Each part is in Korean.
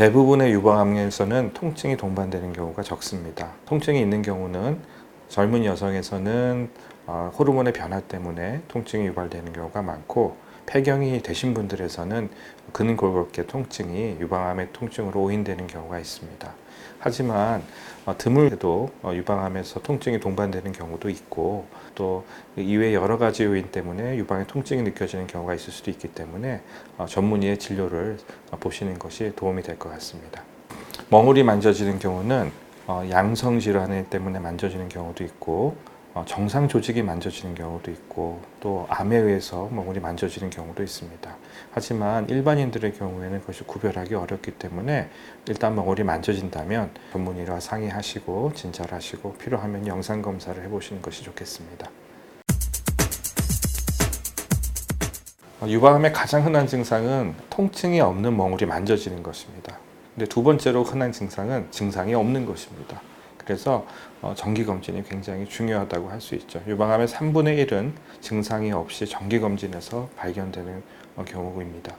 대부분의 유방암에서는 통증이 동반되는 경우가 적습니다. 통증이 있는 경우는 젊은 여성에서는 호르몬의 변화 때문에 통증이 유발되는 경우가 많고, 폐경이 되신 분들에서는 근골격계 통증이 유방암의 통증으로 오인되는 경우가 있습니다. 하지만 드물게도 유방암에서 통증이 동반되는 경우도 있고, 또 이외 여러 가지 요인 때문에 유방의 통증이 느껴지는 경우가 있을 수도 있기 때문에 전문의의 진료를 보시는 것이 도움이 될 것 같습니다. 멍울이 만져지는 경우는 양성 질환 때문에 만져지는 경우도 있고, 정상 조직이 만져지는 경우도 있고, 또 암에 의해서 멍울이 만져지는 경우도 있습니다. 하지만 일반인들의 경우에는 그것이 구별하기 어렵기 때문에 일단 멍울이 만져진다면 전문의와 상의하시고 진찰하시고 필요하면 영상 검사를 해보시는 것이 좋겠습니다. 유방암의 가장 흔한 증상은 통증이 없는 멍울이 만져지는 것입니다. 근데 두 번째로 흔한 증상은 증상이 없는 것입니다. 그래서 정기검진이 굉장히 중요하다고 할 수 있죠. 유방암의 3분의 1은 증상이 없이 정기검진에서 발견되는 경우입니다.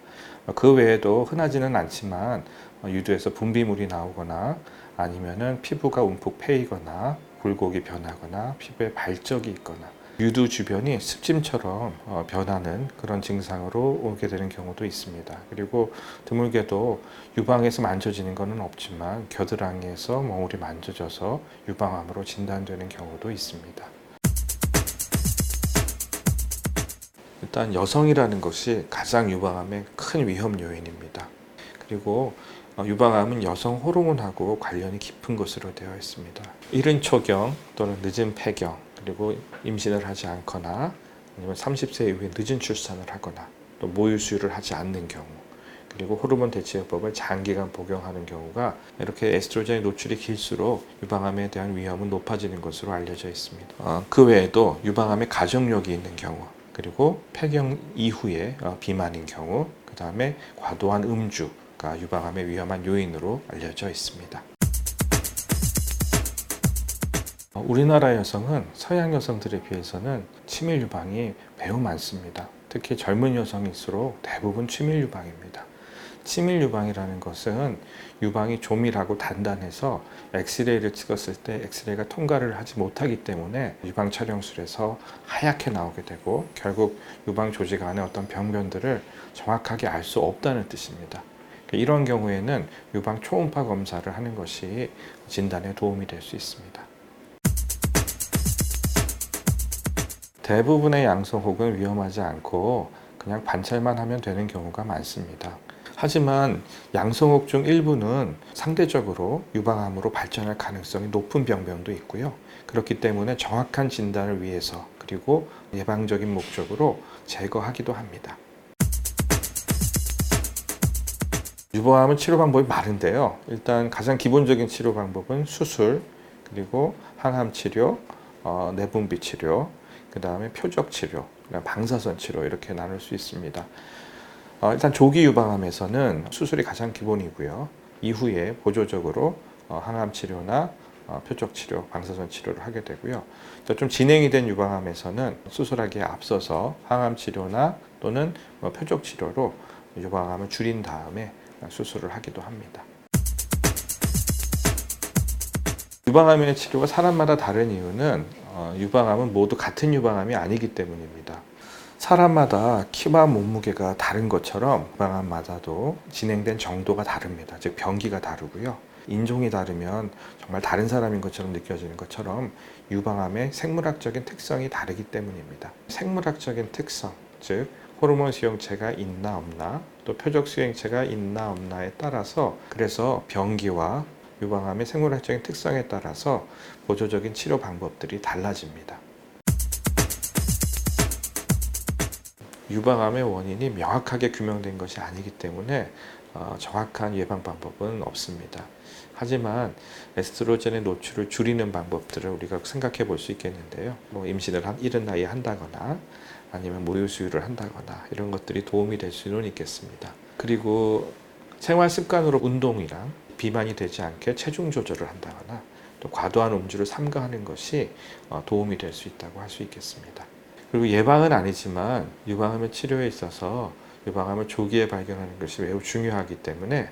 그 외에도 흔하지는 않지만 유두에서 분비물이 나오거나 아니면은 피부가 움푹 패이거나 굴곡이 변하거나 피부에 발적이 있거나 유두 주변이 습짐처럼 변하는 그런 증상으로 오게 되는 경우도 있습니다. 그리고 드물게도 유방에서 만져지는 것은 없지만 겨드랑이에서 멍울이 만져져서 유방암으로 진단되는 경우도 있습니다. 일단 여성이라는 것이 가장 유방암의 큰 위험 요인입니다. 그리고 유방암은 여성 호르몬하고 관련이 깊은 것으로 되어 있습니다. 이른 초경 또는 늦은 폐경, 그리고 임신을 하지 않거나 아니면 30세 이후에 늦은 출산을 하거나 또 모유 수유를 하지 않는 경우, 그리고 호르몬 대체요법을 장기간 복용하는 경우가 이렇게 에스트로겐의 노출이 길수록 유방암에 대한 위험은 높아지는 것으로 알려져 있습니다. 그 외에도 유방암에 가족력이 있는 경우, 그리고 폐경 이후에 비만인 경우, 그 다음에 과도한 음주가 유방암의 위험한 요인으로 알려져 있습니다. 우리나라 여성은 서양 여성들에 비해서는 치밀 유방이 매우 많습니다. 특히 젊은 여성일수록 대부분 치밀 유방입니다. 치밀 유방이라는 것은 유방이 조밀하고 단단해서 엑스레이를 찍었을 때 엑스레이가 통과를 하지 못하기 때문에 유방 촬영술에서 하얗게 나오게 되고, 결국 유방 조직 안에 어떤 병변들을 정확하게 알 수 없다는 뜻입니다. 이런 경우에는 유방 초음파 검사를 하는 것이 진단에 도움이 될 수 있습니다. 대부분의 양성혹은 위험하지 않고 그냥 관찰만 하면 되는 경우가 많습니다. 하지만 양성혹 중 일부는 상대적으로 유방암으로 발전할 가능성이 높은 병변도 있고요. 그렇기 때문에 정확한 진단을 위해서, 그리고 예방적인 목적으로 제거하기도 합니다. 유방암은 치료 방법이 많은데요. 일단 가장 기본적인 치료 방법은 수술, 그리고 항암 치료, 내분비 치료, 그 다음에 표적 치료, 방사선 치료, 이렇게 나눌 수 있습니다. 일단 조기 유방암에서는 수술이 가장 기본이고요. 이후에 보조적으로 항암 치료나 표적 치료, 방사선 치료를 하게 되고요. 좀 진행이 된 유방암에서는 수술하기에 앞서서 항암 치료나 또는 표적 치료로 유방암을 줄인 다음에 수술을 하기도 합니다. 유방암의 치료가 사람마다 다른 이유는 유방암은 모두 같은 유방암이 아니기 때문입니다. 사람마다 키와 몸무게가 다른 것처럼 유방암마다도 진행된 정도가 다릅니다. 즉 병기가 다르고요. 인종이 다르면 정말 다른 사람인 것처럼 느껴지는 것처럼 유방암의 생물학적인 특성이 다르기 때문입니다. 생물학적인 특성, 즉 호르몬 수용체가 있나 없나, 또 표적 수용체가 있나 없나에 따라서, 그래서 병기와 유방암의 생물학적인 특성에 따라서 보조적인 치료 방법들이 달라집니다. 유방암의 원인이 명확하게 규명된 것이 아니기 때문에 정확한 예방 방법은 없습니다. 하지만 에스트로겐의 노출을 줄이는 방법들을 우리가 생각해 볼 수 있겠는데요. 임신을 이른 나이에 한다거나 아니면 모유 수유를 한다거나 이런 것들이 도움이 될 수는 있겠습니다. 그리고 생활 습관으로 운동이랑 비만이 되지 않게 체중 조절을 한다거나 또 과도한 음주를 삼가하는 것이 도움이 될 수 있다고 할 수 있겠습니다. 그리고 예방은 아니지만 유방암의 치료에 있어서 유방암을 조기에 발견하는 것이 매우 중요하기 때문에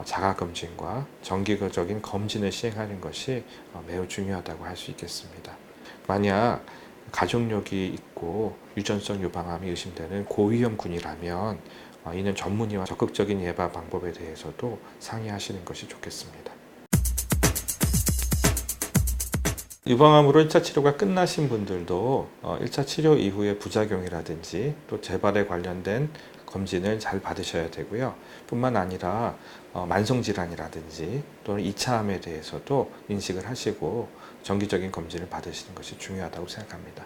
자가검진과 정기적인 검진을 시행하는 것이 매우 중요하다고 할 수 있겠습니다. 만약 가족력이 있고 유전성 유방암이 의심되는 고위험군이라면 이는 전문의와 적극적인 예방 방법에 대해서도 상의하시는 것이 좋겠습니다. 유방암으로 1차 치료가 끝나신 분들도 1차 치료 이후의 부작용이라든지 또 재발에 관련된 검진을 잘 받으셔야 되고요. 뿐만 아니라 만성질환이라든지 또는 2차 암에 대해서도 인식을 하시고 정기적인 검진을 받으시는 것이 중요하다고 생각합니다.